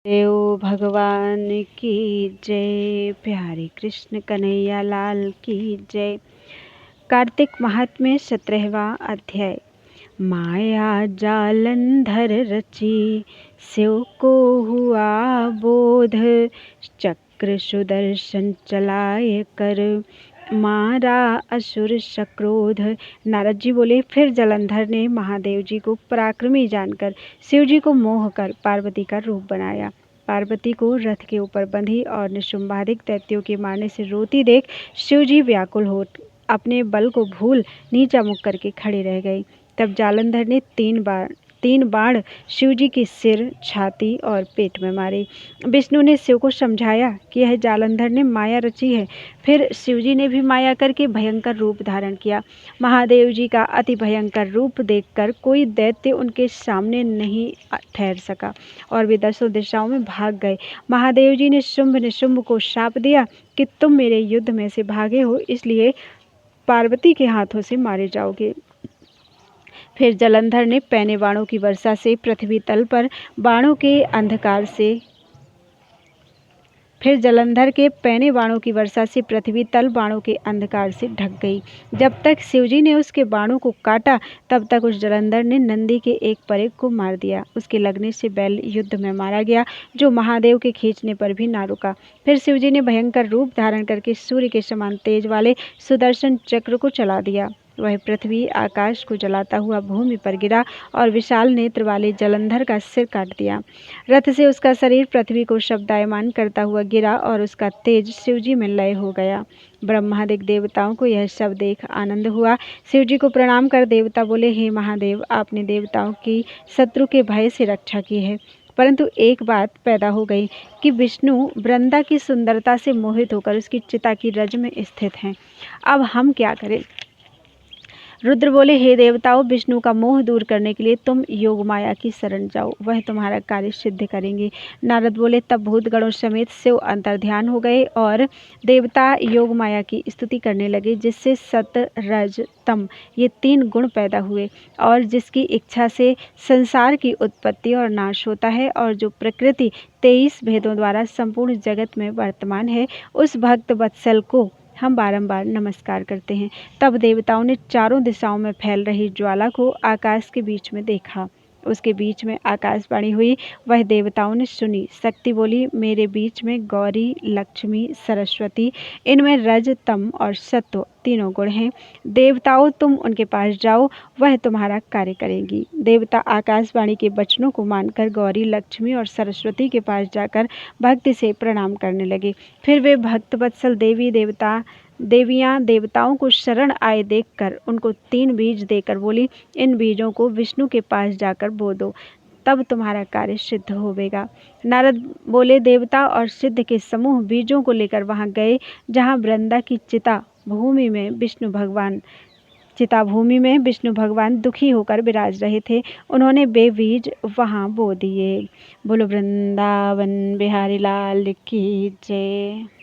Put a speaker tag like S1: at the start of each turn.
S1: देव भगवान की जय। प्यारे कृष्ण कन्हैया लाल की जय। कार्तिक महात्म्य 17वां अध्याय। माया जालंधर रची, शिव को हुआ बोध, चक्र सुदर्शन चलाए कर, मारा असुर सक्रोध। नारद जी बोले, फिर जलंधर ने महादेव जी को पराक्रमी जानकर शिव जी को मोह कर पार्वती का रूप बनाया। पार्वती को रथ के ऊपर बंधी और निशुंभादिक दैत्यों के मारने से रोती देख शिव जी व्याकुल हो अपने बल को भूल नीचा मुख करके खड़े रह गए। तब जालंधर ने तीन बाण शिव जी के सिर, छाती और पेट में मारे। विष्णु ने शिव को समझाया कि यह जालंधर ने माया रची है। फिर शिव जी ने भी माया करके भयंकर रूप धारण किया। महादेव जी का अति भयंकर रूप देखकर कोई दैत्य उनके सामने नहीं ठहर सका और वे 10 दिशाओं में भाग गए। महादेव जी ने शुंभ निशुंभ को शाप दिया कि तुम मेरे युद्ध में से भागे हो, इसलिए पार्वती के हाथों से मारे जाओगे। फिर जलंधर ने पैने बाणों की वर्षा से पृथ्वी तल पर बाणों के अंधकार से पृथ्वी तल बाणों के अंधकार से ढक गई। जब तक शिवजी ने उसके बाणों को काटा, तब तक उस जलंधर ने नंदी के एक परेख को मार दिया। उसके लगने से बैल युद्ध में मारा गया, जो महादेव के खींचने पर भी ना रुका। फिर शिवजी ने भयंकर रूप धारण करके सूर्य के समान तेज वाले सुदर्शन चक्र को चला दिया। वह पृथ्वी आकाश को जलाता हुआ भूमि पर गिरा और विशाल नेत्र वाले जलंधर का सिर काट दिया। रथ से उसका शरीर पृथ्वी को शब्दायमान करता हुआ गिरा और उसका तेज शिवजी में लय हो गया। ब्रह्मादिक देवताओं को यह सब देख आनंद हुआ। शिवजी को प्रणाम कर देवता बोले, हे महादेव, आपने देवताओं की शत्रु के भय से रक्षा की है। परंतु एक बात पैदा हो गई कि विष्णु वृंदा की सुंदरता से मोहित होकर उसकी चिता की रज में स्थित हैं। अब हम क्या करें? रुद्र बोले, हे देवताओं, विष्णु का मोह दूर करने के लिए तुम योग माया की शरण जाओ, वह तुम्हारा कार्य सिद्ध करेंगे। नारद बोले, तब भूतगणों समेत शिव अंतर्ध्यान हो गए और देवता योग माया की स्तुति करने लगे, जिससे सत, रज, तम ये 3 गुण पैदा हुए और जिसकी इच्छा से संसार की उत्पत्ति और नाश होता है और जो प्रकृति 23 भेदों द्वारा संपूर्ण जगत में वर्तमान है, उस भक्त वत्सल को हम बारंबार नमस्कार करते हैं। तब देवताओं ने चारों दिशाओं में फैल रही ज्वाला को आकाश के बीच में देखा। उसके बीच में आकाशवाणी हुई, वह देवताओं ने सुनी। शक्ति बोली, मेरे बीच में गौरी, लक्ष्मी, सरस्वती, इनमें रज, तम और सत्व 3 गुण हैं। देवताओं, तुम उनके पास जाओ, वह तुम्हारा कार्य करेंगी। देवता आकाशवाणी के वचनों को मानकर गौरी, लक्ष्मी और सरस्वती के पास जाकर भक्ति से प्रणाम करने लगे। फिर वे भक्तवत्सल देवियां देवताओं को शरण आए देखकर उनको 3 बीज देकर बोली, इन बीजों को विष्णु के पास जाकर बो दो, तब तुम्हारा कार्य सिद्ध होवेगा। नारद बोले, देवता और सिद्ध के समूह बीजों को लेकर वहां गए, जहां वृंदा की चिता भूमि में विष्णु भगवान दुखी होकर विराज रहे थे। उन्होंने वे बीज वहां बो दिए। बोलो वृंदावन बिहारी लाल की जय।